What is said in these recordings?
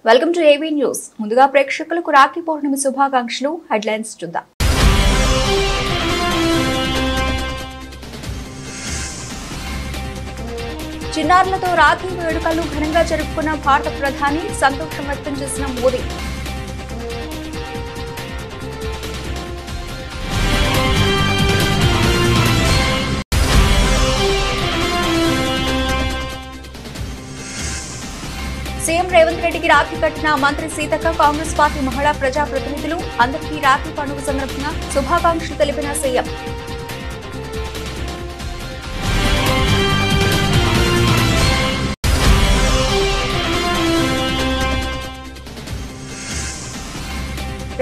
Welcome to AV news. ముందుగా ప్రేక్షకులకు రాఖీ పౌర్ణమి శుభాకాంక్షలు. హెడ్లైన్స్ చూద్దాం. చిన్నారులతో రాఖీ వేడుకలు ఘనంగా జరుపుకున్న భారత ప్రధాని, సంతోషం వ్యక్తం చేసిన మోదీ. సీఎం రేవంత్ రెడ్డికి రాఖీ కట్టిన మంత్రి సీతక్క, కాంగ్రెస్ పార్టీ మహిళా ప్రజా ప్రతినిధులు. అందరికీ రాఖీ పండుగ సందర్భంగా శుభాకాంక్షలు తెలిపిన సీఎం.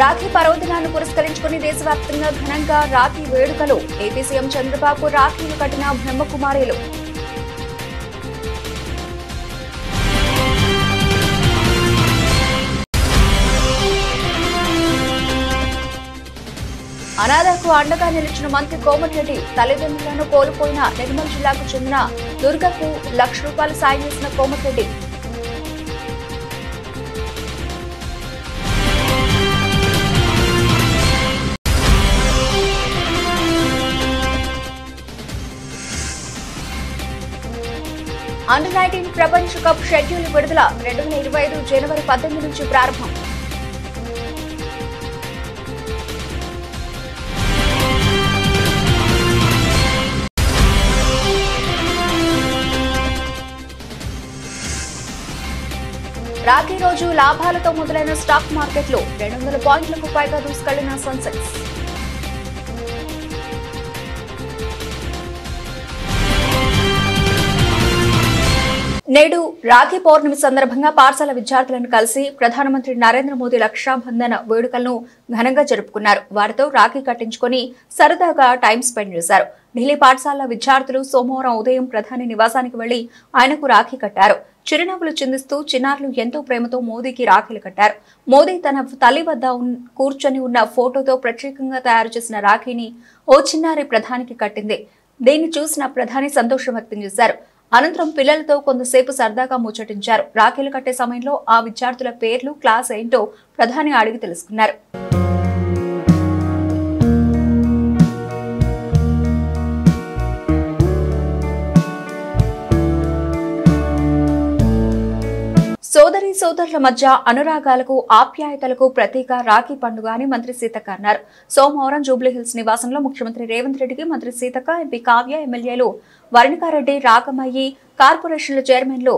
రాఖీ పర్వదినాన్ని పురస్కరించుకుని దేశవ్యాప్తంగా ఘనంగా రాఖీ వేడుకలు. ఏపీ సీఎం చంద్రబాబు రాఖీలు కట్టిన బ్రహ్మకుమారీలు. అనాథకు అండగా నిలిచిన మంత్రి కోమటిరెడ్డి. తల్లిదండ్రులను కోల్పోయిన నిర్మల్ జిల్లాకు చెందిన దుర్గకు ₹1,00,000 సాయం చేసిన కోమటిరెడ్డి. అండర్-19 ప్రపంచ కప్ షెడ్యూల్ విడుదల. 2025 జనవరి 18 నుంచి ప్రారంభం. రాఖీ రోజు లాభాలతో మొదలైన స్టాక్ మార్కెట్లు. 200 పాయింట్లకు పైగా దూసుకెళ్లిన సెన్సెక్స్. నేడు రాఖీ పౌర్ణమి సందర్భంగా పాఠశాల విద్యార్థులను కలిసి ప్రధానమంత్రి నరేంద్ర మోదీ రక్షాబంధన్ వేడుకలను ఘనంగా జరుపుకున్నారు. వారితో రాఖీ కట్టించుకుని సరదాగా టైం స్పెండ్ చేశారు. ఢిల్లీ పాఠశాల విద్యార్థులు సోమవారం ఉదయం ప్రధాని నివాసానికి వెళ్లి ఆయనకు రాఖీ కట్టారు. చిరునవ్వులు చిందిస్తూ చిన్నారులు ఎంతో ప్రేమతో మోదీకి రాఖీలు కట్టారు. మోదీ తన తల్లి వద్ద కూర్చొని ఉన్న ఫోటోతో ప్రత్యేకంగా తయారు చేసిన రాఖీని ఓ చిన్నారి ప్రధానికి కట్టింది. దీన్ని చూసిన ప్రధాని సంతోషం వ్యక్తం చేశారు. అనంతరం పిల్లలతో కొంతసేపు సరదాగా ముచ్చటించారు. రాఖీలు కట్టే సమయంలో ఆ విద్యార్థుల పేర్లు, క్లాస్ ఏంటో ప్రధాని అడిగి తెలుసుకున్నారు. సోదరి సోదరుల మధ్య అనురాగాలకు, ఆప్యాయతలకు ప్రతీక రాఖీ పండుగ అని మంత్రి సీతక్క అన్నారు. సోమవారం జూబ్లీహిల్స్ నివాసంలో ముఖ్యమంత్రి రేవంత్ రెడ్డికి మంత్రి సీతక్క, ఎంపీ కావ్య, ఎమ్మెల్యేలు వరుణికారెడ్డి, రాగమయ్యి, కార్పొరేషన్ల చైర్మన్లు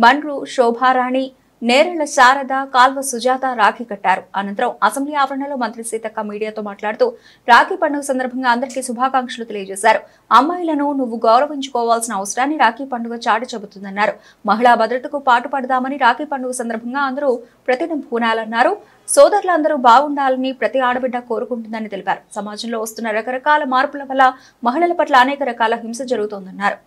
మన్రు శోభారాణి, నేరళ్ల శారద, కాల్వ సుజాత రాఖీ కట్టారు. అనంతరం అసెంబ్లీ ఆవరణలో మంత్రి సీతక్క మీడియాతో మాట్లాడుతూ రాఖీ పండుగ సందర్భంగా అందరికీ శుభాకాంక్షలు తెలియజేశారు. అమ్మాయిలను నువ్వు గౌరవించుకోవాల్సిన అవసరాన్ని రాఖీ పండుగ చాటి చెబుతుందన్నారు. మహిళా భద్రతకు పాటుపడదామని రాఖీ పండుగ సందర్భంగా అందరూ ప్రతిదినం పూనాలన్నారు. సోదరులందరూ బాగుండాలని ప్రతి ఆడబిడ్డ కోరుకుంటుందని తెలిపారు. సమాజంలో వస్తున్న రకరకాల మార్పుల వల్ల మహిళల పట్ల అనేక రకాల హింస జరుగుతోందన్నారు.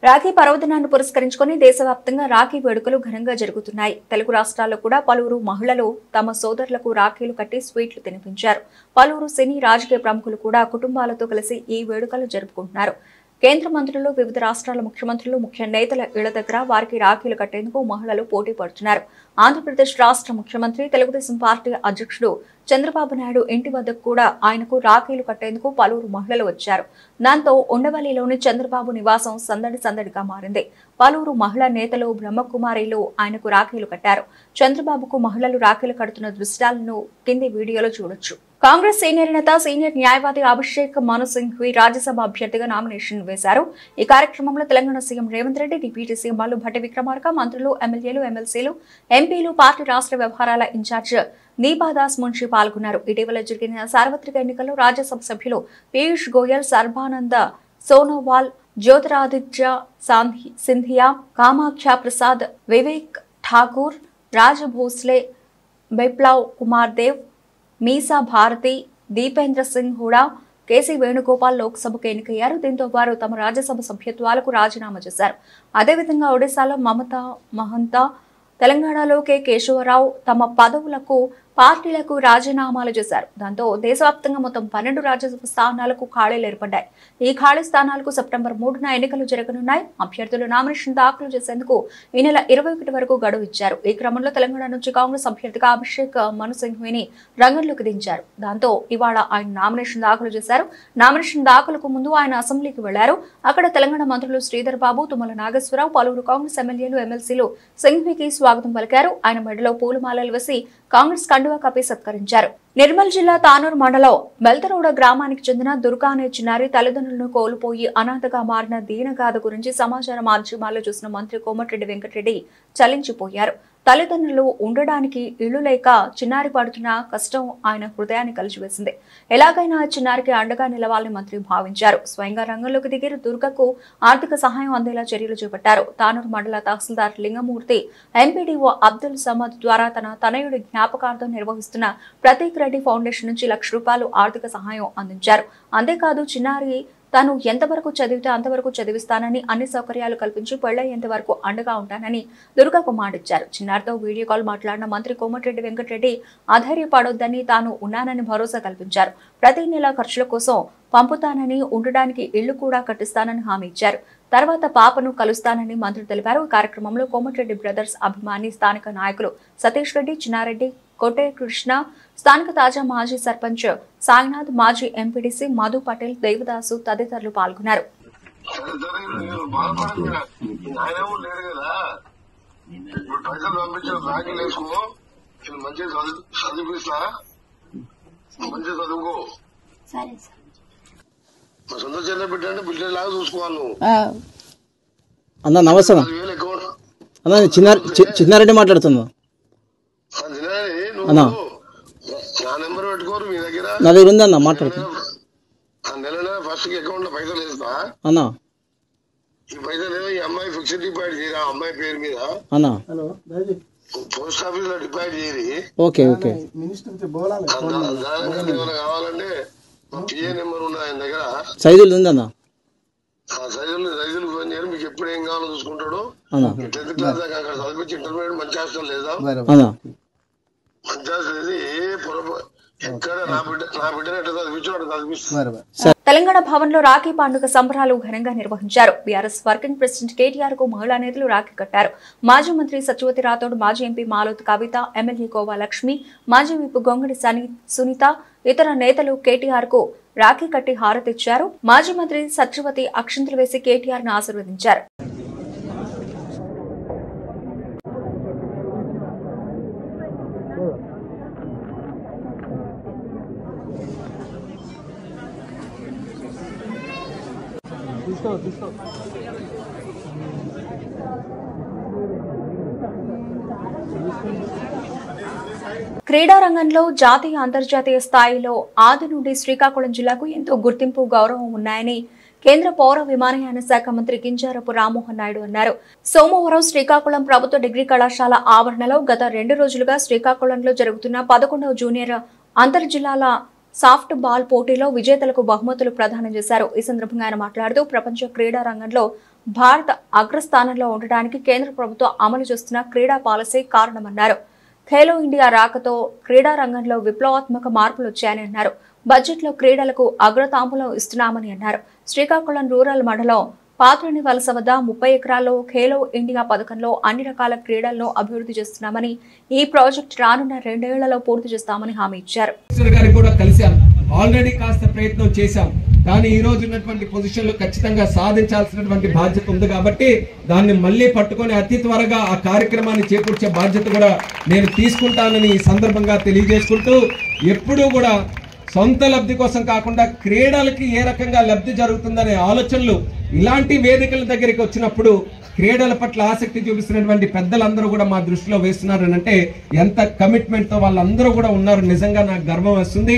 రాఖీ పర్వదినాన్ని పురస్కరించుకుని దేశవ్యాప్తంగా రాఖీ వేడుకలు ఘనంగా జరుగుతున్నాయి. తెలుగు రాష్ట్రాల్లో కూడా పలువురు మహిళలు తమ సోదరులకు రాఖీలు కట్టి స్వీట్లు తినిపించారు. పలువురు సినీ, రాజకీయ ప్రముఖులు కూడా కుటుంబాలతో కలిసి ఈ వేడుకలు జరుపుకుంటున్నారు. కేంద్ర మంత్రులు, వివిధ రాష్ట్రాల ముఖ్యమంత్రులు, ముఖ్య నేతల ఇళ్ల దగ్గర వారికి రాఖీలు కట్టేందుకు మహిళలు పోటీ పడుతున్నారు. ఆంధ్రప్రదేశ్ రాష్ట్ర ముఖ్యమంత్రి, తెలుగుదేశం పార్టీ అధ్యక్షుడు చంద్రబాబు నాయుడు ఇంటి వద్దకు కూడా ఆయనకు రాఖీలు కట్టేందుకు పలువురు మహిళలు వచ్చారు. దాంతో ఉండవల్లిలోని చంద్రబాబు నివాసం సందడిగా మారింది. పలువురు మహిళా నేతలు, బ్రహ్మకుమారీలు ఆయనకు రాఖీలు కట్టారు. చంద్రబాబుకు మహిళలు రాఖీలు కడుతున్న దృశ్యాలను కింది వీడియోలో చూడొచ్చు. కాంగ్రెస్ సీనియర్ నేత, సీనియర్ న్యాయవాది అభిషేక్ మను సింఘ్వి రాజ్యసభ అభ్యర్థిగా నామినేషన్ వేశారు. ఈ కార్యక్రమంలో Telangana CM Revanth Reddy, deputy CM Mallu Bhatti Vikramarka, మంత్రులు, ఎమ్మెల్యేలు, ఎమ్మెల్సీలు, ఎంపీలు, పార్టీ రాష్ట్ర వ్యవహారాల ఇన్ఛార్జ్ దీపాదాస్ మున్షి పాల్గొన్నారు. ఇటీవల జరిగిన సార్వత్రిక ఎన్నికల్లో రాజ్యసభ సభ్యులు పీయూష్ గోయల్, సర్బానంద సోనోవాల్, జ్యోతిరాదిత్య సింధియా, కామాఖ్య ప్రసాద్, వివేక్ ఠాకూర్, రాజ్ భోస్లే, బిప్లవ్ కుమార్ దేవ్, మీసా భారతి, దీపేంద్ర సింగ్ హుడా, కేసీ వేణుగోపాల్ లోక్సభకు ఎన్నికయ్యారు. దీంతో వారు తమ రాజ్యసభ సభ్యత్వాలకు రాజీనామా చేశారు. అదేవిధంగా ఒడిశాలో మమతా మహంతా, తెలంగాణలో కె కేశవరావు తమ పదవులకు పార్టీలకు రాజీనామాలు చేశారు. దాంతో దేశవ్యాప్తంగా మొత్తం 12 రాజ్యసభ స్థానాలకు ఖాళీలు ఏర్పడ్డాయి. ఈ ఖాళీ స్థానాలకు సెప్టెంబర్ 3న ఎన్నికలు జరగనున్నాయి. అభ్యర్థులు నామినేషన్ దాఖలు చేసేందుకు ఈ నెల 21 వరకు గడువు ఇచ్చారు. ఈ క్రమంలో తెలంగాణ నుంచి కాంగ్రెస్ అభ్యర్థిగా అభిషేక్ మను సింఘ్వీని రంగంలోకి దించారు. దాంతో ఇవాళ ఆయన నామినేషన్ దాఖలు చేశారు. నామినేషన్ దాఖలకు ముందు ఆయన అసెంబ్లీకి వెళ్లారు. అక్కడ తెలంగాణ మంత్రులు శ్రీధర్ బాబు, తుమ్మల నాగేశ్వరరావు, పలువురు కాంగ్రెస్ ఎమ్మెల్యేలు, ఎమ్మెల్సీలు సింఘ్వీకి స్వాగతం పలికారు. ఆయన మెడలో పూలమాలలు వేసి కాంగ్రెస్ కండువా కప్పి సత్కరించారు. నిర్మల్ జిల్లా తానూరు మండలం బెల్తరోడ గ్రామానికి చెందిన దుర్గా అనే చిన్నారి తల్లిదండ్రులను కోల్పోయి అనాథగా మారిన దీనగాథ గురించి సమాచార మాధ్యమాల్లో చూసిన మంత్రి కోమటిరెడ్డి వెంకటరెడ్డి చలించిపోయారు. తల్లిదండ్రులు ఉండడానికి ఇళ్లు లేక చిన్నారి పడుతున్న కష్టం ఆయన హృదయాన్ని కలిసివేసింది. ఎలాగైనా చిన్నారికి అండగా నిలవాలని మంత్రి భావించారు. స్వయంగా రంగంలోకి దిగిన దుర్గకు ఆర్థిక సహాయం అందేలా చర్యలు చేపట్టారు. తానూరు మండల తహసీల్దార్ లింగమూర్తి, ఎంపీడీఓ అబ్దుల్ సమద్ ద్వారా తన తనయుడి జ్ఞాపకార్థం నిర్వహిస్తున్న ప్రతీక్ రెడ్డి ఫౌండేషన్ నుంచి ₹1,00,000 ఆర్థిక సహాయం అందించారు. అంతేకాదు చిన్నారి తాను ఎంతవరకు చదివితే అంతవరకు చదివిస్తానని, అన్ని సౌకర్యాలు కల్పించి పెళ్లయ్యేంత వరకు అండగా ఉంటానని దుర్గకు మాటిచ్చారు. చిన్నారితో వీడియో కాల్ మాట్లాడిన మంత్రి కోమటిరెడ్డి వెంకటరెడ్డి అధైర్యపడొద్దని, తాను ఉన్నానని భరోసా కల్పించారు. ప్రతి నెల ఖర్చుల కోసం పంపుతానని, ఉండడానికి ఇళ్లు కూడా కట్టిస్తానని హామీ ఇచ్చారు. తర్వాత పాపను కలుస్తానని మంత్రి తెలిపారు. ఈ కార్యక్రమంలో కోమటిరెడ్డి బ్రదర్స్ అభిమాని స్థానిక నాయకులు సతీష్ రెడ్డి, చిన్నారెడ్డి, కోటే కృష్ణ, స్థానిక తాజా మాజీ సర్పంచ్ సాయినాథ్, మాజీ ఎంపీడీసీ మధు పటేల్, దేవదాసు తదితరులు పాల్గొన్నారు. అన్న నమస్తే అన్న, చిన్నారెడ్డి మాట్లాడుతున్నా అన్న. నా దగ్గర ఉంది అన్న, మాట్లాడుతున్నా ఫస్ట్ అకౌంట్ లో పైసలు వేస్తా అన్న. ఈ పైసలు ఈ అమ్మాయి ఫిక్స్డ్ డిపాజిట్ చేయరా, అమ్మాయి పేరు మీద అన్న. పోస్ట్ ఆఫీస్ లో డిపాజిట్ చేయరి. Okay okay. కావాలంటే పిఏ నెంబర్ ఉన్న ఆయన దగ్గర సైజులు ఉందన్న. సైజులు ఫోన్ చేయరు, మీకు ఎప్పుడు ఏం కావాలో చూసుకుంటాడు. 10th క్లాస్ దాకా అక్కడ చదివించి ఇంటర్మీడియట్ మంచి హాస్టల్ లేదా, మంచి హాస్టల్ లేదు. ఏ పొరపాటు ఎక్కడ నా బిడ్డను ఎట్లా చదివించాడు చదివిస్తారు. తెలంగాణ భవన్ లో రాఖీ పండుగ సంబరాలు ఘనంగా నిర్వహించారు. బీఆర్ఎస్ వర్కింగ్ ప్రెసిడెంట్ కేటీఆర్ కు మహిళా నేతలు రాఖీ కట్టారు. మాజీ మంత్రి సత్యవతి రాథోడ్, మాజీ ఎంపీ మాలోత్ కవిత, ఎమ్మెల్యే కోవా లక్ష్మి, మాజీ విప్ గొంగడి సునీత, ఇతర నేతలు కేటీఆర్ కు రాఖీ కట్టి హారతిచ్చారు. మాజీ మంత్రి సత్యవతి అక్షంతలు వేసి కేటీఆర్ ను ఆశీర్వదించారు. క్రీడా రంగంలో జాతీయ, అంతర్జాతీయ స్థాయిలో ఆది నుండి శ్రీకాకుళం జిల్లాకు ఎంతో గుర్తింపు, గౌరవం ఉన్నాయని కేంద్ర పౌర విమానయాన శాఖ మంత్రి కింజారపు రామ్మోహన్ నాయుడు అన్నారు. సోమవారం శ్రీకాకుళం ప్రభుత్వ డిగ్రీ కళాశాల ఆవరణలో గత 2 రోజులుగా శ్రీకాకుళంలో జరుగుతున్న 11వ జూనియర్ అంతర్జిల్లాల సాఫ్ట్ బాల్ పోటీలో విజేతలకు బహుమతులు ప్రదానం చేశారు. ఈ సందర్భంగా ఆయన మాట్లాడుతూ ప్రపంచ క్రీడా రంగంలో భారత్ అగ్రస్థానంలో ఉండడానికి కేంద్ర ప్రభుత్వం అమలు చేస్తున్న క్రీడా పాలసీ కారణమన్నారు. ఖేలో ఇండియా రాకతో క్రీడా రంగంలో విప్లవాత్మక మార్పులు వచ్చాయని అన్నారు. బడ్జెట్ లో క్రీడలకు అగ్రతాంబూలం ఇస్తున్నామని అన్నారు. శ్రీకాకుళం రూరల్ మండలం పాత్రని వలస వద్ద 30 ఎకరాల్లో ఖేలో ఇండియా పథకంలో అన్ని రకాల క్రీడలను అభివృద్ధి చేస్తున్నామని, ఈ ప్రాజెక్ట్ రానున్న 2 ఏళ్లలో పూర్తి చేస్తామని హామీ ఇచ్చారు. ఆల్రెడీ కాస్త ప్రయత్నం చేశాం, కానీ ఈ రోజు ఉన్నటువంటి పొజిషన్ లో ఖచ్చితంగా సాధించాల్సినటువంటి బాధ్యత ఉంది. కాబట్టి దాన్ని మళ్ళీ పట్టుకొని అతి త్వరగా ఆ కార్యక్రమాన్ని చేకూర్చే బాధ్యత కూడా నేను తీసుకుంటానని ఈ సందర్భంగా తెలియజేసుకుంటూ, ఎప్పుడూ కూడా సొంత లబ్ధి కోసం కాకుండా క్రీడలకి ఏ రకంగా లబ్ధి జరుగుతుందనే ఆలోచనలు ఇలాంటి వేదికల దగ్గరికి వచ్చినప్పుడు క్రీడల పట్ల ఆసక్తి చూపిస్తున్నటువంటి పెద్దలందరూ కూడా మా దృష్టిలో వేస్తున్నారని అంటే ఎంత కమిట్మెంట్ తో వాళ్ళందరూ కూడా ఉన్నారు. నిజంగా నాకు గర్వం వస్తుంది.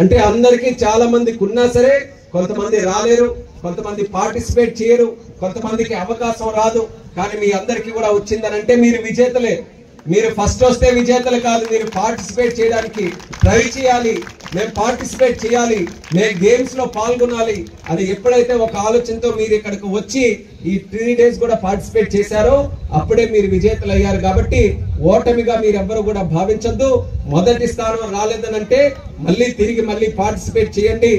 అంటే అందరికీ చాలా మందికి ఉన్నా సరే కొంతమంది రాలేరు, కొంతమంది పార్టిసిపేట్ చేయరు, కొంతమందికి అవకాశం రాదు. కానీ మీ అందరికీ కూడా వచ్చిందనంటే మీరు విజేతలే. మీరు ఫస్ట్ వస్తే విజేతలు కాదు, మీరు పార్టిసిపేట్ చేయడానికి ట్రై చేయాలి, మేము పార్టిసిపేట్ చేయాలి, మేము గేమ్స్ లో పాల్గొనాలి అని ఎప్పుడైతే ఒక ఆలోచనతో మీరు ఇక్కడికి వచ్చి ఈ 3 days కూడా పార్టిసిపేట్ చేశారో అప్పుడే మీరు విజేతలు అయ్యారు. కాబట్టి ఓటమిగా మీరెవ్వరూ కూడా భావించొద్దు. మొదటి స్థానం రాలేదనంటే మళ్ళీ పార్టిసిపేట్ చేయండి.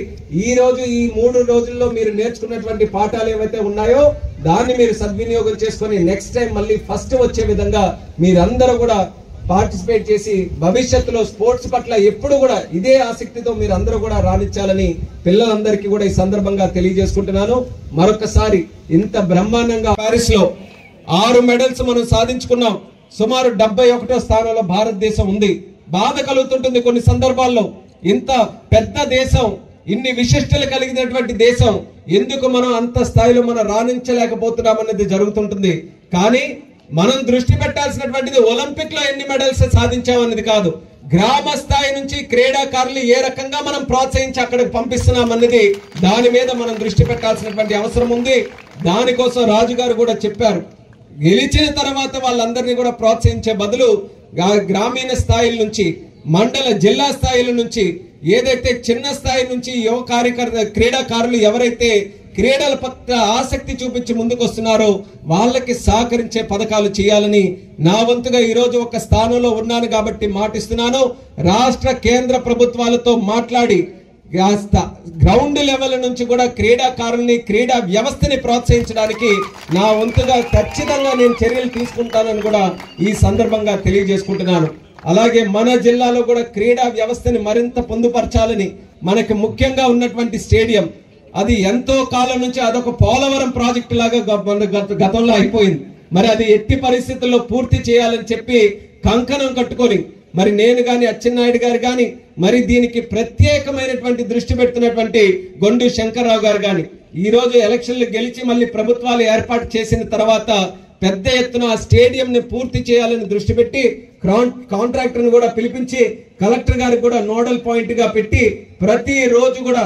ఈ రోజు ఈ 3 రోజుల్లో మీరు నేర్చుకున్నటువంటి పాఠాలు ఏవైతే ఉన్నాయో దాన్ని మీరు సద్వినియోగం చేసుకొని నెక్స్ట్ టైం మళ్ళీ ఫస్ట్ వచ్చే విధంగా మీరందరూ కూడా పార్టిసిపేట్ చేసి భవిష్యత్తులో స్పోర్ట్స్ పట్ల ఎప్పుడు కూడా ఇదే ఆసక్తితో మీరు అందరూ కూడా రాణించాలని పిల్లలందరికీ కూడా ఈ సందర్భంగా తెలియజేసుకుంటున్నాను. మరొకసారి ఇంత బ్రహ్మాండంగా ప్యారిస్ లో 6 మెడల్స్ మనం సాధించుకున్నాం. సుమారు 71వ స్థానంలో భారతదేశం ఉంది. బాధ కలుగుతుంటుంది కొన్ని సందర్భాల్లో, ఇంత పెద్ద దేశం, ఇన్ని విశిష్టలు కలిగినటువంటి దేశం ఎందుకు మనం అంత స్థాయిలో మనం రాణించలేకపోతున్నాం అనేది జరుగుతుంటుంది. కానీ మనం దృష్టి పెట్టాల్సినటువంటిది ఒలింపిక్ లో ఎన్ని మెడల్స్ సాధించామన్నది కాదు, గ్రామ స్థాయి నుంచి క్రీడాకారులు ఏ రకంగా మనం ప్రోత్సహించి అక్కడికి పంపిస్తున్నాం అన్నది, దాని మీద మనం దృష్టి పెట్టాల్సినటువంటి అవసరం ఉంది. దానికోసం రాజు గారు కూడా చెప్పారు, గెలిచిన తర్వాత వాళ్ళందరినీ కూడా ప్రోత్సహించే బదులు గ్రామీణ స్థాయిల నుంచి, మండల జిల్లా స్థాయిల నుంచి, ఏదైతే చిన్న స్థాయి నుంచి యువ క్రీడాకారులు ఎవరైతే క్రీడల పట్ల ఆసక్తి చూపించి ముందుకు వస్తున్నారో వాళ్ళకి సహకరించే పథకాలు చేయాలని నా వంతుగా ఈ రోజు ఒక స్థానంలో ఉన్నాను కాబట్టి మాటిస్తున్నాను. రాష్ట్ర కేంద్ర ప్రభుత్వాలతో మాట్లాడి గ్రౌండ్ లెవెల్ నుంచి కూడా క్రీడాకారుల్ని, క్రీడా వ్యవస్థని ప్రోత్సహించడానికి నా వంతుగా ఖచ్చితంగా నేను చర్యలు తీసుకుంటానని కూడా ఈ సందర్భంగా తెలియజేసుకుంటున్నాను. అలాగే మన జిల్లాలో కూడా క్రీడా వ్యవస్థని మరింత పొందుపరచాలని, మనకి ముఖ్యంగా ఉన్నటువంటి స్టేడియం అది ఎంతో కాలం నుంచి అదొక పోలవరం ప్రాజెక్టు లాగా గతంలో అయిపోయింది. మరి అది ఎట్టి పరిస్థితుల్లో పూర్తి చేయాలని చెప్పి కంకణం కట్టుకొని మరి నేను గాని అచ్చెన్నాయుడు గారు గాని మరి దీనికి ప్రత్యేకమైనటువంటి దృష్టి పెడుతున్నటువంటి గొండు శంకర్రావు గారు గాని ఈ రోజు ఎలక్షన్లు గెలిచి మళ్ళీ ప్రభుత్వాలు ఏర్పాటు చేసిన తర్వాత పెద్ద ఎత్తున స్టేడియం ని పూర్తి చేయాలని దృష్టి పెట్టి కాంట్రాక్టర్ ను కూడా పిలిపించి కలెక్టర్ గారికి కూడా నోడల్ పాయింట్ గా పెట్టి ప్రతి రోజు కూడా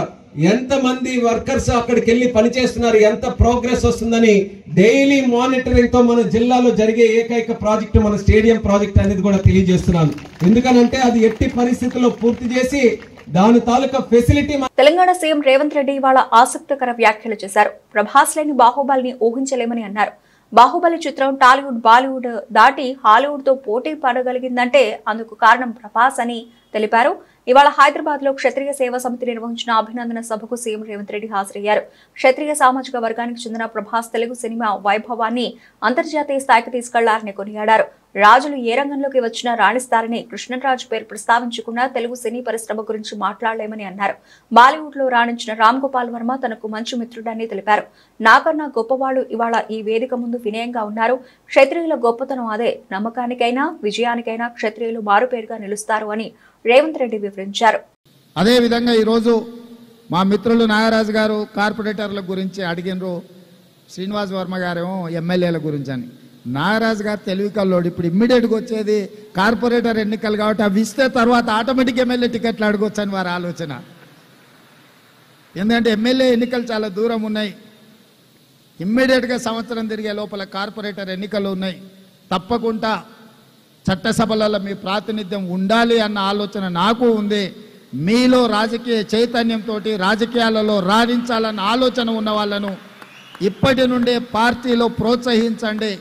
ఎంత మంది వర్కర్స్ అక్కడికి వెళ్లి పనిచేస్తున్నారు, ఎంత ప్రోగ్రెస్ వస్తుందని డైలీ మానిటరింగ్ తో మన జిల్లాలో జరిగే ఏకైక ప్రాజెక్టు మన స్టేడియం ప్రాజెక్ట్ అనేది కూడా తెలియజేస్తున్నాను. ఎందుకనంటే అది ఎట్టి పరిస్థితుల్లో పూర్తి చేసి దాని తాలూకా ఫెసిలిటీ. తెలంగాణ సీఎం రేవంత్ రెడ్డి ఇవాళ ఆసక్తికర వ్యాఖ్యలు చేశారు. ప్రభాస్ లేని బాహుబలిని ఊహించలేమని అన్నారు. బాహుబలి చిత్రం టాలీవుడ్, బాలీవుడ్ దాటి హాలీవుడ్ తో పోటీ పడగలిగిందంటే అందుకు కారణం ప్రభాస్ అని తెలిపారు. ఇవాళ హైదరాబాద్ లో క్షత్రియ సేవా సమితి నిర్వహించిన అభినందన సభకు సీఎం రేవంత్ రెడ్డి హాజరయ్యారు. క్షత్రియ సామాజిక వర్గానికి చెందిన ప్రభాస్ తెలుగు సినిమా వైభవాన్ని అంతర్జాతీయ స్థాయికి తీసుకెళ్లారని కొనియాడారు. రాజులు ఏ రంగంలోకి వచ్చినా రాణిస్తారని, కృష్ణరాజు పేరు ప్రస్తావించకుండా తెలుగు సినీ పరిశ్రమ గురించి మాట్లాడలేమని అన్నారు. బాలీవుడ్ లో రాణించిన రామ్ గోపాల్ వర్మ తనకు మంచి మిత్రుడని తెలిపారు. నాకన్నా గొప్పవాళ్లు ఇవాళ ఈ వేదిక ముందు వినయంగా ఉన్నారు. క్షత్రియుల గొప్పతనం అదే. నమ్మకానికైనా విజయానికైనా క్షత్రియులు మారుపేరుగా నిలుస్తారు అని రేవంత్ రెడ్డి వివరించారు. అదే విధంగా ఈరోజు మా మిత్రులు నాగరాజు గారు కార్పొరేటర్ల గురించి అడిగినరు, శ్రీనివాస్ వర్మ గారేమో ఎమ్మెల్యేల గురించి అని. నాగరాజు గారు తెలివి కల్లోడు. ఇప్పుడు ఇమ్మీడియట్గా వచ్చేది కార్పొరేటర్ ఎన్నికలు కాబట్టి అవి ఇస్తే తర్వాత ఆటోమేటిక్ ఎమ్మెల్యే టికెట్లు అడగొచ్చు అని వారి ఆలోచన. ఎందుకంటే ఎమ్మెల్యే ఎన్నికలు చాలా దూరం ఉన్నాయి. ఇమ్మీడియట్గా సంవత్సరం తిరిగే లోపల కార్పొరేటర్ ఎన్నికలు ఉన్నాయి. తప్పకుండా చట్టసభలలో మీ ప్రాతినిధ్యం ఉండాలి అన్న ఆలోచన నాకు ఉంది. మీలో రాజకీయ చైతన్యంతో రాజకీయాలలో రాణించాలన్న ఆలోచన ఉన్న వాళ్ళను ఇప్పటి నుండే పార్టీలో ప్రోత్సహించండి.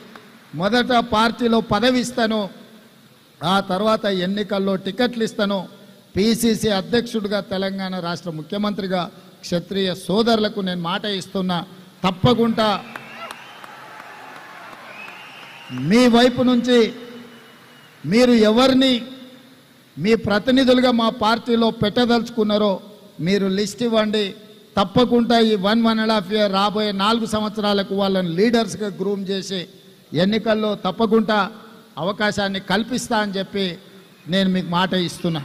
మొదట పార్టీలో పదవి ఇస్తాను, ఆ తర్వాత ఎన్నికల్లో టికెట్లు ఇస్తాను. పిసిసి అధ్యక్షుడిగా, తెలంగాణ రాష్ట్ర ముఖ్యమంత్రిగా క్షత్రియ సోదరులకు నేను మాట ఇస్తున్నా. తప్పకుండా మీ వైపు నుంచి మీరు ఎవరిని మీ ప్రతినిధులుగా మా పార్టీలో పెట్టదలుచుకున్నారో మీరు లిస్ట్ ఇవ్వండి. తప్పకుండా ఈ 1.5 year రాబోయే 4 సంవత్సరాలకు వాళ్ళని లీడర్స్గా గ్రూమ్ చేసి ఎన్నికల్లో తప్పకుండా అవకాశాన్ని కల్పిస్తా అని చెప్పి నేను మీకు మాట ఇస్తున్నా.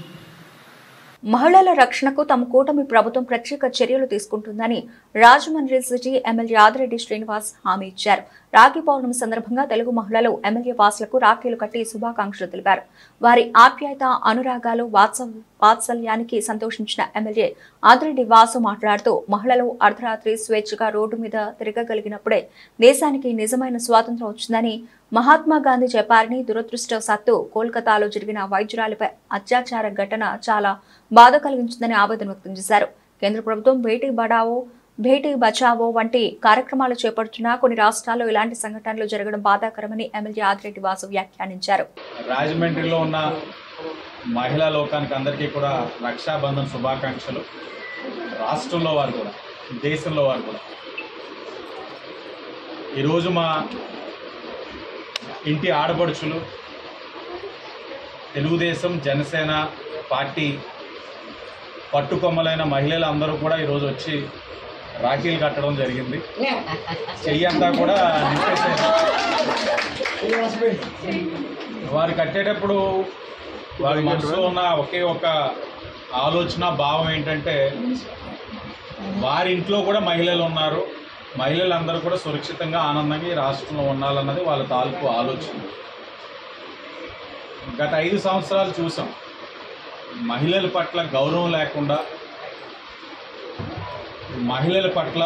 మహిళల రక్షణకు తమ కూటమి ప్రభుత్వం ప్రత్యేక చర్యలు తీసుకుంటుందని రాజమండ్రి సిటీ ఎమ్మెల్యే ఆదిరెడ్డి శ్రీనివాస్ హామీ ఇచ్చారు. రాఖీ పౌర్ణమి సందర్భంగా తెలుగు మహిళలు ఎమ్మెల్యే వాసులకు రాఖీలు కట్టి శుభాకాంక్షలు తెలిపారు. వారి ఆప్యాయత, అనురాగాలు, వాత్సల్యానికి సంతోషించిన ఎమ్మెల్యే ఆదిరెడ్డి వాసు మాట్లాడుతూ మహిళలు అర్ధరాత్రి స్వేచ్ఛగా రోడ్డు మీద తిరగగలిగినప్పుడే దేశానికి నిజమైన స్వాతంత్ర్యం వచ్చిందని మహాత్మా గాంధీ చెప్పారని, దురదృష్టవశాత్తు కోల్కతాలో జరిగిన వైద్యురాలిపై అత్యాచార ఘటన చాలా బాధ కలిగించిందని ఆవేదన వ్యక్తం చేశారు. కేంద్ర ప్రభుత్వం బేటీ బడావో బేటీ బచావో వంటి కార్యక్రమాలు చేపడుతున్నా కొన్ని రాష్ట్రాల్లో ఇలాంటి సంఘటనలు జరగడం బాధాకరమని ఎమ్మెల్యే ఆదిరెడ్డి వాసు వ్యాఖ్యానించారు. రాజమండ్రిలో ఉన్న మహిళా లోకానికి అందరికీ కూడా రక్షాబంధన్ శుభాకాంక్షలు. రాష్ట్రంలో వారు కూడా, దేశంలో వారు కూడా ఈరోజు మా ఇంటి ఆడపడుచులు తెలుగుదేశం జనసేన పార్టీ పట్టుకొమ్మలైన మహిళలు అందరూ కూడా ఈరోజు వచ్చి రాఖీలు కట్టడం జరిగింది. చెయ్యి అంతా కూడా వారు కట్టేటప్పుడు వారి మనసులో ఉన్న ఒకే ఒక ఆలోచన భావం ఏంటంటే వారి ఇంట్లో కూడా మహిళలు ఉన్నారు, మహిళలందరూ కూడా సురక్షితంగా ఆనందంగా ఈ రాష్ట్రంలో ఉండాలన్నది వాళ్ళ తాలూకు ఆలోచన. గత 5 సంవత్సరాలు చూసాం మహిళల పట్ల గౌరవం లేకుండా, మహిళల పట్ల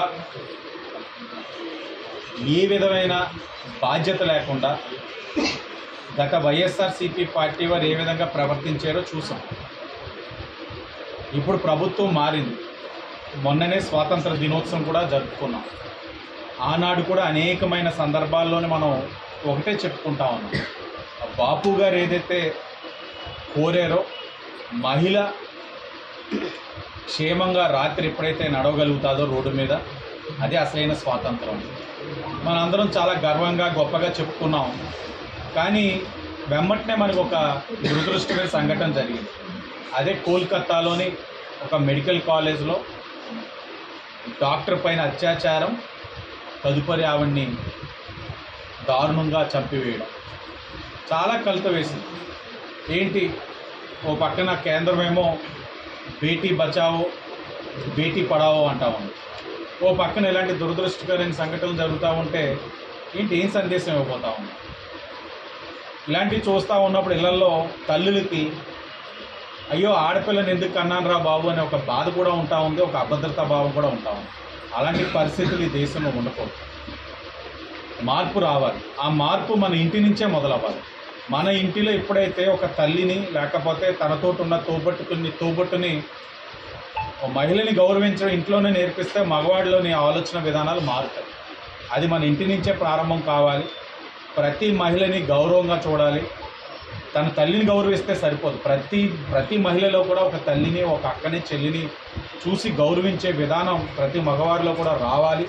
ఏ విధమైన బాధ్యత లేకుండా గత వైఎస్ఆర్సీపీ పార్టీ వారు ఏ విధంగా ప్రవర్తించారో చూసాం. ఇప్పుడు ప్రభుత్వం మారింది. మొన్ననే స్వాతంత్ర దినోత్సవం కూడా జరుపుకున్నాం. ఆనాడు కూడా అనేకమైన సందర్భాల్లోనే మనం ఒకటే చెప్పుకుంటా ఉన్నాం. బాపు గారు ఏదైతే కోరారో మహిళ క్షేమంగా రాత్రి ఎప్పుడైతే నడవగలుగుతాదో రోడ్డు మీద, అదే అసలైన స్వాతంత్రం. మనందరం చాలా గర్వంగా గొప్పగా చెప్పుకున్నాం. కానీ వెంబటనే మనకు ఒక దురదృష్టమైన సంఘటన జరిగింది. అదే కోల్కతాలోని ఒక మెడికల్ కాలేజ్లో డాక్టర్ పైన అత్యాచారం, తదుపరి ఆవిడ్ని దారుణంగా చంపివేయడం చాలా కలత వేసింది. ఏంటి, ఓ పక్కన కేంద్రమేమో బేటీ బచావో బేటీ పడావో అంటా ఉంది, ఓ పక్కన ఇలాంటి దురదృష్టకరమైన సంఘటనలు జరుగుతూ ఉంటే ఏంటి, ఏం సందేశం ఇవ్వబోతా ఉంది? ఇలాంటివి చూస్తూ ఉన్నప్పుడు ఇళ్లలో తల్లులకి అయ్యో ఆడపిల్లని ఎందుకు కన్నాను రా బాబు అనే ఒక బాధ కూడా ఉంటా ఉంది, ఒక అభద్రతా భావం కూడా ఉంటా ఉంది. అలాంటి పరిస్థితులు ఈ దేశంలో ఉండకూడదు. మార్పు రావాలి. ఆ మార్పు మన ఇంటి నుంచే మొదలవ్వాలి. మన ఇంటిలో ఎప్పుడైతే ఒక తల్లిని లేకపోతే తనతోటి ఉన్న తోబట్టుని మహిళని గౌరవించడం ఇంట్లోనే నేర్పిస్తే మగవాడిలోని ఆలోచన విధానాలు మారుతాయి. అది మన ఇంటి నుంచే ప్రారంభం కావాలి. ప్రతి మహిళని గౌరవంగా చూడాలి. తన తల్లిని గౌరవిస్తే సరిపోదు. ప్రతి మహిళలో కూడా ఒక తల్లిని, ఒక అక్కని, చెల్లిని చూసి గౌరవించే విధానం ప్రతి మగవారిలో కూడా రావాలి.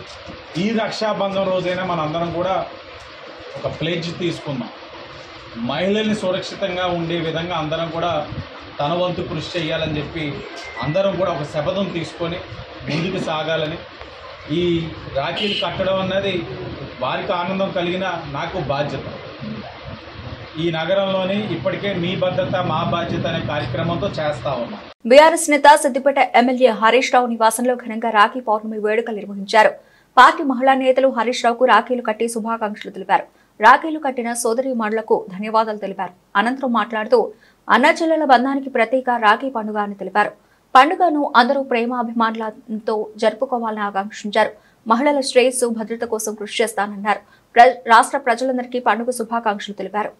ఈ రక్షాబంధం రోజైనా మనందరం కూడా ఒక ప్లేజ్ తీసుకుందాం. మహిళల్ని సురక్షితంగా ఉండే విధంగా అందరం కూడా తన వంతు కృషి చేయాలని చెప్పి అందరం కూడా ఒక శపథం తీసుకొని ముందుకు సాగాలని. ఈ రాఖీలు కట్టడం అన్నది వారికి ఆనందం కలిగిన నాకు బాధ్యత. ఈ నగరంలోని ఇప్పటికే మీ భద్రత మా బాధ్యత అనే కార్యక్రమంతో చేస్తా ఉన్నాం. బీఆర్ఎస్ నేత సిద్దిపేట ఎమ్మెల్యే హరీష్ రావు నివాసంలో ఘనంగా రాఖీ పౌర్ణమి వేడుకలు నిర్వహించారు. పార్టీ మహిళా నేతలు హరీష్ రావుకు రాఖీలు కట్టి శుభాకాంక్షలు తెలిపారు. రాఖీలు కట్టిన సోదరీమణులకు ధన్యవాదాలు తెలిపారు. అనంతరం మాట్లాడుతూ అన్నచెల్లెల బంధానికి ప్రతీక రాఖీ పండుగ అని తెలిపారు. పండుగను అందరూ ప్రేమాభిమానులతో జరుపుకోవాలని ఆకాంక్షించారు. మహిళల శ్రేయస్సు, భద్రత కోసం కృషి చేస్తానన్నారు. రాష్ట్ర ప్రజలందరికీ పండుగ శుభాకాంక్షలు తెలిపారు.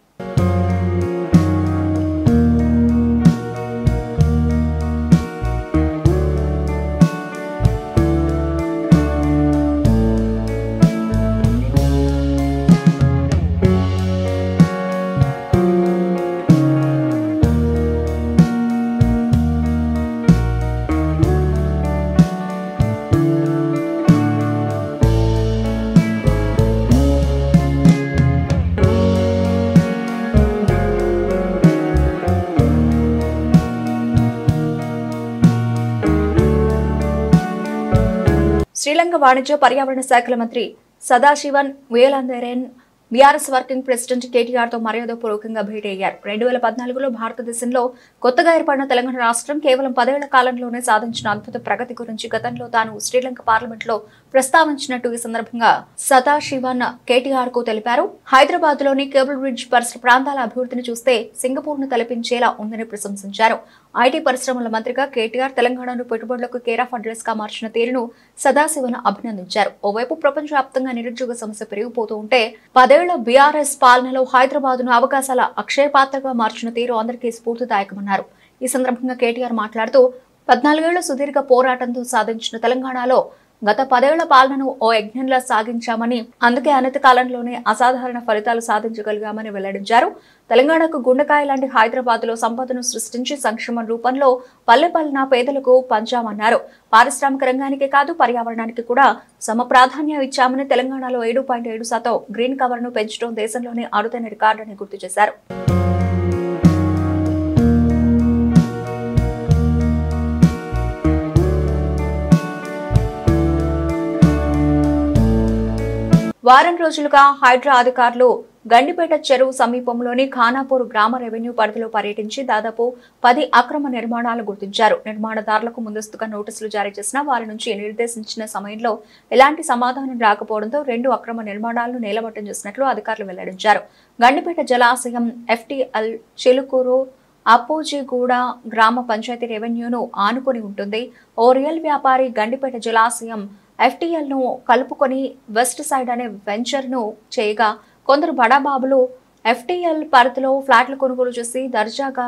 శ్రీలంక వాణిజ్య పర్యావరణ శాఖల మంత్రి సదాశివన్ వేలాందరేన్ బీఆర్ఎస్ వర్కింగ్ ప్రెసిడెంట్ కేటీఆర్ తో మర్యాదపూర్వకంగా భేటీ అయ్యారు. 2014లో భారతదేశంలో కొత్తగా ఏర్పడిన తెలంగాణ రాష్ట్రం కేవలం 10 ఏళ్ల కాలంలోనే సాధించిన అద్భుత ప్రగతి గురించి, గతంలో తాను శ్రీలంక పార్లమెంట్లో ప్రస్తావించినట్టు ఈ సందర్భంగా సదాశివన్ కేటీఆర్ కు తెలిపారు. హైదరాబాద్ లోని కేబుల్ బ్రిడ్జ్ పరిసర ప్రాంతాల అభివృద్ధిని చూస్తే సింగపూర్ ను తలపించేలా ఉందని ప్రశంసించారు. ఐటీ పరిశ్రమల మంత్రిగా కేటీఆర్ తెలంగాణను పెట్టుబడులకు కేర్ ఆఫ్ అడ్రస్ గా మార్చిన తీరును సదాశివన్ అభినందించారు. ఓవైపు ప్రపంచవ్యాప్తంగా నిరుద్యోగ సమస్య పెరిగిపోతూ ఉంటే 10 ఏళ్ల బీఆర్ఎస్ పాలనలో హైదరాబాద్ ను అవకాశాల అక్షయ పాత్రగా మార్చిన తీరు అందరికీ స్ఫూర్తిదాయకమన్నారు. ఈ సందర్భంగా కేటీఆర్ మాట్లాడుతూ 14 ఏళ్ల సుదీర్ఘ పోరాటంతో సాధించిన తెలంగాణలో గత 10 ఏళ్ల పాలనను ఓ యజ్ఞంలా సాగించామని, అందుకే అనతి కాలంలోనే అసాధారణ ఫలితాలు సాధించగలిగామని వెల్లడించారు. తెలంగాణకు గుండెకాయ లాంటి హైదరాబాద్ లో సంపదను సృష్టించి సంక్షేమ రూపంలో పల్లె పాలన పేదలకు పంచామన్నారు. పారిశ్రామిక రంగానికే కాదు పర్యావరణానికి కూడా సమ ప్రాధాన్యం ఇచ్చామని, తెలంగాణలో 7.7% గ్రీన్ కవర్ ను పెంచడం దేశంలోనే అరుదైన రికార్డని గుర్తు చేశారు. వారం రోజులుగా హైడ్రా అధికారులు గండిపేట చెరువు సమీపంలోని ఖానాపూర్ గ్రామ రెవెన్యూ పరిధిలో పర్యటించి దాదాపు 10 అక్రమ నిర్మాణాలు గుర్తించారు. నిర్మాణదారులకు ముందస్తుగా నోటీసులు జారీ చేసినా వారి నుంచి నిర్దేశించిన సమయంలో ఎలాంటి సమాధానం రాకపోవడంతో 2 అక్రమ నిర్మాణాలను నేలమట్టం చేసినట్లు అధికారులు వెల్లడించారు. గండిపేట జలాశయం FTL చిలుకూరు అప్పోజిగూడ గ్రామ పంచాయతీ రెవెన్యూను ఆనుకొని ఉంటుంది. ఓ రియల్ వ్యాపారి గండిపేట జలాశయం FTL ను కలుపుకొని వెస్ట్ సైడ్ అనే వెంచర్ ను చేయగా కొందరు బడాబాబులు FTL పరిధిలో ఫ్లాట్లు కొనుగోలు చేసి దర్జాగా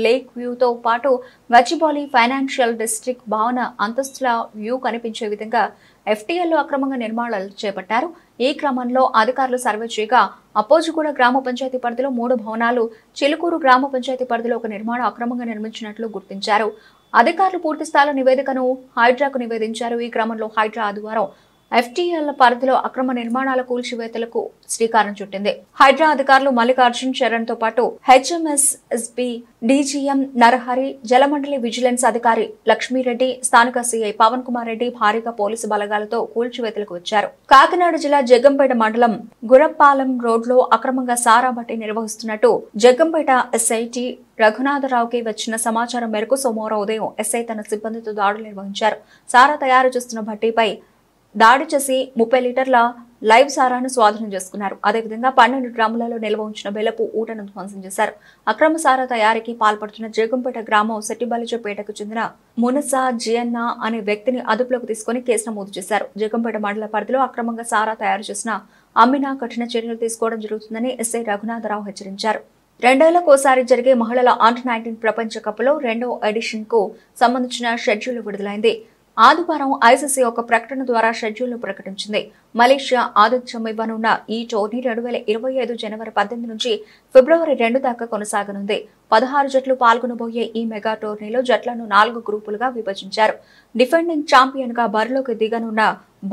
లేక్ వ్యూతో పాటు గచ్చిబౌలి ఫైనాన్షియల్ డిస్ట్రిక్ట్ భవన అంతస్తుల వ్యూ కనిపించే విధంగా FTL లో అక్రమంగా నిర్మాణాలు చేపట్టారు. ఈ క్రమంలో అధికారులు సర్వే చేయగా అప్పోజిగూడ గ్రామ పంచాయతీ పరిధిలో 3 భవనాలు, చిలుకూరు గ్రామ పంచాయతీ పరిధిలో ఒక నిర్మాణం అక్రమంగా నిర్మించినట్లు గుర్తించారు. అధికారులు పూర్తి స్థాయిలో నివేదికను హైడ్రాకు నివేదించారు. ఈ క్రమంలో హైడ్రా ఆదివారం FTL పరిధిలో అక్రమ నిర్మాణాల కూల్చివేతలకు శ్రీకారం చుట్టింది. హైడ్రా అధికారులు మల్లికార్జున్ చరణ్ తో పాటు HMSSB DGM నరహరి, జలమండలి విజిలెన్స్ అధికారి లక్ష్మీరెడ్డి, స్థానిక CI పవన్ కుమార్ రెడ్డి భారీగా పోలీసు బలగాలతో కూల్చివేతలకు వచ్చారు. కాకినాడ జిల్లా జగ్గంపేట మండలం గురప్పాలెం రోడ్లో అక్రమంగా సారా బట్టి నిర్వహిస్తున్నట్టు జగ్గంపేట SIT రఘునాథరావుకి వచ్చిన సమాచారం మేరకు సోమవారం ఉదయం SI తన సిబ్బందితో దాడులు నిర్వహించారు. సారా తయారు చేస్తున్న భట్టీపై దాడి చేసి 30 లీటర్ల లైవ్ సారాను స్వాధీనం చేసుకున్నారు. అదేవిధంగా 12 గ్రాములలో నిల్వ ఉంచిన బెల్లపు ఊటను ధ్వంసం చేశారు. అక్రమ సారా తయారీకి పాల్పడుతున్న జగ్గంపేట గ్రామం సెట్టిబలిజపేటకు చెందిన మునసా జియన్న అనే వ్యక్తిని అదుపులోకి తీసుకుని కేసు నమోదు చేశారు. జగ్గంపేట మండల పరిధిలో అక్రమంగా సారా తయారు చేసిన అమ్మినా కఠిన చర్యలు తీసుకోవడం జరుగుతుందని SI రఘునాథరావు హెచ్చరించారు. 2 ఏళ్లకోసారి జరిగే మహిళల అండర్-19 ప్రపంచ కప్లో 2వ ఎడిషన్ కు సంబంధించిన షెడ్యూల్ విడుదలైంది. ఆదివారం ICC ఒక ప్రకటన ద్వారా షెడ్యూల్ ను ప్రకటించింది. మలేషియా ఆతిథ్యం ఇవ్వనున్న ఈ టోర్నీ 2025 జనవరి 18 నుంచి ఫిబ్రవరి 2 దాకా కొనసాగనుంది. 16 జట్లు పాల్గొనబోయే ఈ మెగా టోర్నీలో జట్లను 4 గ్రూపులుగా విభజించారు. డిఫెండింగ్ ఛాంపియన్ గా బరిలోకి దిగనున్న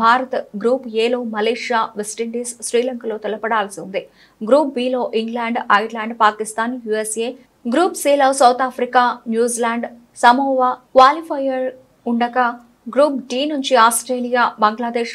భారత్ గ్రూప్ ఏలో మలేషియా, వెస్టిండీస్, శ్రీలంకలో తలపడాల్సి ఉంది. గ్రూప్ బిలో England, Ireland, Pakistan, USA, group సిలో South Africa, New Zealand, Samoa qualifier ఉండగా గ్రూప్ డి నుంచి Australia, Bangladesh,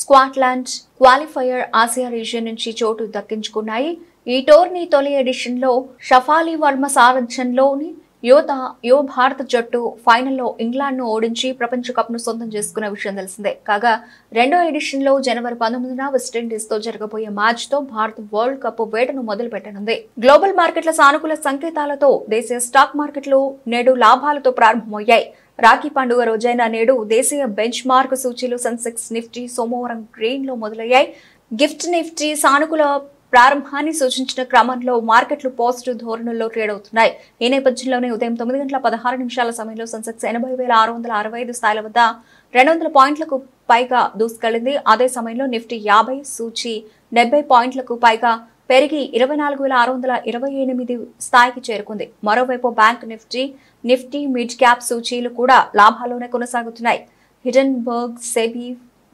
Scotland qualifier Asia region నుంచి చోటు దక్కించుకున్నాయి. ఈ టోర్నీ తొలి ఎడిషన్ లో షఫాలి వర్మ సారథ్యంలోని యువ భారత జట్టు ఫైనల్లో ఇంగ్లాండ్ ను ఓడించి ప్రపంచ కప్ ను సొంతం చేసుకున్న విషయం తెలిసిందే. కాగా 2వ ఎడిషన్ లో జనవరి 19న వెస్టిండీస్ తో జరగబోయే మ్యాచ్ తో భారత్ వరల్డ్ కప్ వేటను మొదలు పెట్టనుంది. గ్లోబల్ మార్కెట్ల సానుకూల సంకేతాలతో దేశీయ స్టాక్ మార్కెట్లు నేడు లాభాలతో ప్రారంభమయ్యాయి. రాఖీ పండుగ రోజైన నేడు దేశీయ బెంచ్ మార్క్ సూచీలు సెన్సెక్స్, నిఫ్టీ సోమవారం గ్రీన్ లో మొదలయ్యాయి. గిఫ్ట్ నిఫ్టీ సానుకూల ప్రారంభాన్ని సూచించిన క్రమంలో మార్కెట్లు పాజిటివ్ ధోరణుల్లో ట్రేడ్ అవుతున్నాయి. ఈ నేపథ్యంలోనే ఉదయం 9:16 సమయంలో సెన్సెక్స్ 80,665 స్థాయిల వద్ద 200 పాయింట్లకు పైగా దూసుకెళ్లింది. అదే సమయంలో నిఫ్టీ 50, సూచీ 70 పాయింట్లకు పైగా పెరిగి 24,628 స్థాయికి చేరుకుంది. మరోవైపు బ్యాంక్ నిఫ్టీ మిడ్ క్యాప్ సూచీలు కూడా లాభాల్లోనే కొనసాగుతున్నాయి. హిడెన్బర్గ్ సెబీ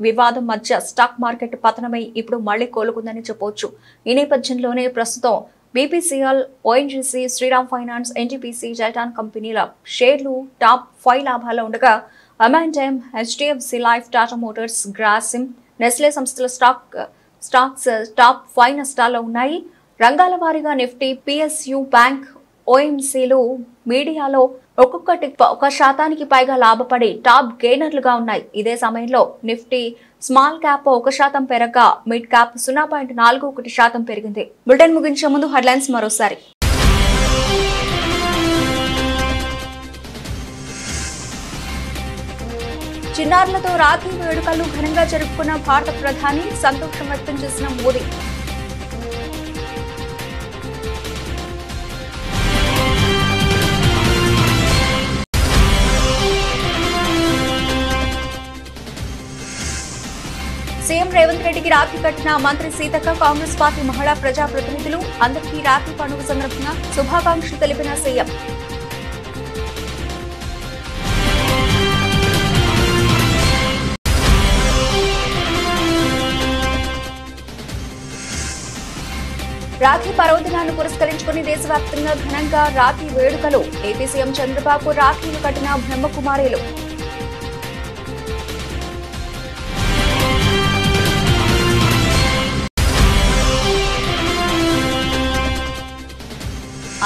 వివాదం మధ్య స్టాక్ మార్కెట్ పతనమై ఇప్పుడు మళ్లీ కోలుకుందని చెప్పొచ్చు. ఈ నేపథ్యంలోనే ప్రస్తుతం BPCL, ONGC, Shriram finance, NTPC, Titan కంపెనీల షేర్లు టాప్ 5 లాభాల్లో ఉండగా M&M, HDFC life, Tata motors, Grasim, Nestle సంస్థల స్టాక్స్ టాప్ 5 నష్టాల్లో ఉన్నాయి. రంగాల వారీగా నిఫ్టీ, PSU బ్యాంక్, OMCలు మీడియాలో ఒక్కొక్కటి 1% పైగా లాభపడి టాప్ గెయినర్లుగా ఉన్నాయి. ఇదే సమయంలో నిఫ్టీ స్మాల్ క్యాప్ 1% పెరగగా మిడ్ క్యాప్ 0.41% పెరిగింది. బులెటిన్ ముగించే ముందు హెడ్లైన్స్ మరోసారి. చిన్నారులతో రాఖీ వేడుకలు ఘనంగా జరుపుకున్న భారత ప్రధాని, సంతోషం వ్యక్తం చేసిన మోదీ. సీఎం రేవంత్ రెడ్డికి రాఖీ కట్టిన మంత్రి సీతక్క, కాంగ్రెస్ పార్టీ మహిళా ప్రజా ప్రతినిధులు. అందరికీ రాఖీ పండుగ సందర్భంగా శుభాకాంక్షలు తెలిపిన సీఎం. రాఖీ పర్వదినాన్ని పురస్కరించుకుని దేశవ్యాప్తంగా ఘనంగా రాఖీ వేడుకలు. ఏపీ సీఎం చంద్రబాబు రాఖీలు కట్టిన బ్రహ్మకుమారీలు.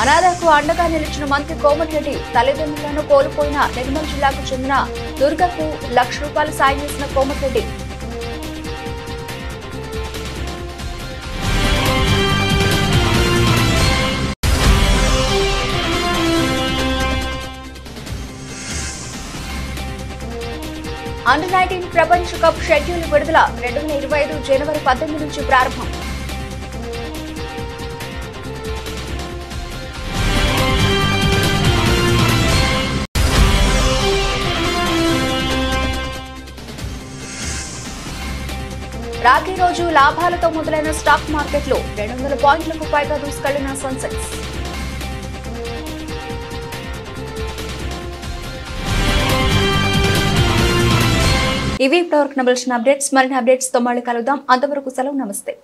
అనాథకు అండగా నిలిచిన మంత్రి కోమటిరెడ్డి. తల్లిదండ్రులను కోల్పోయిన నిర్మల్ జిల్లాకు చెందిన దుర్గకు ₹1,00,000 సాయం చేసిన కోమటిరెడ్డి. అండర్-19 ప్రపంచ కప్ షెడ్యూల్ విడుదల. 2025 జనవరి 18 నుంచి ప్రారంభం. రాఖీ రోజు లాభాలతో మొదలైన స్టాక్ మార్కెట్లు. 200 పాయింట్లకు పైగా దూసుకెళ్లిన సెన్సెక్స్. ఇవి ఇప్పటివరకు నవలసిన అప్డేట్స్. మరిన్ని అప్డేట్స్ తో మళ్ళీ కలుద్దాం. అంతవరకు సెలవు. నమస్తే.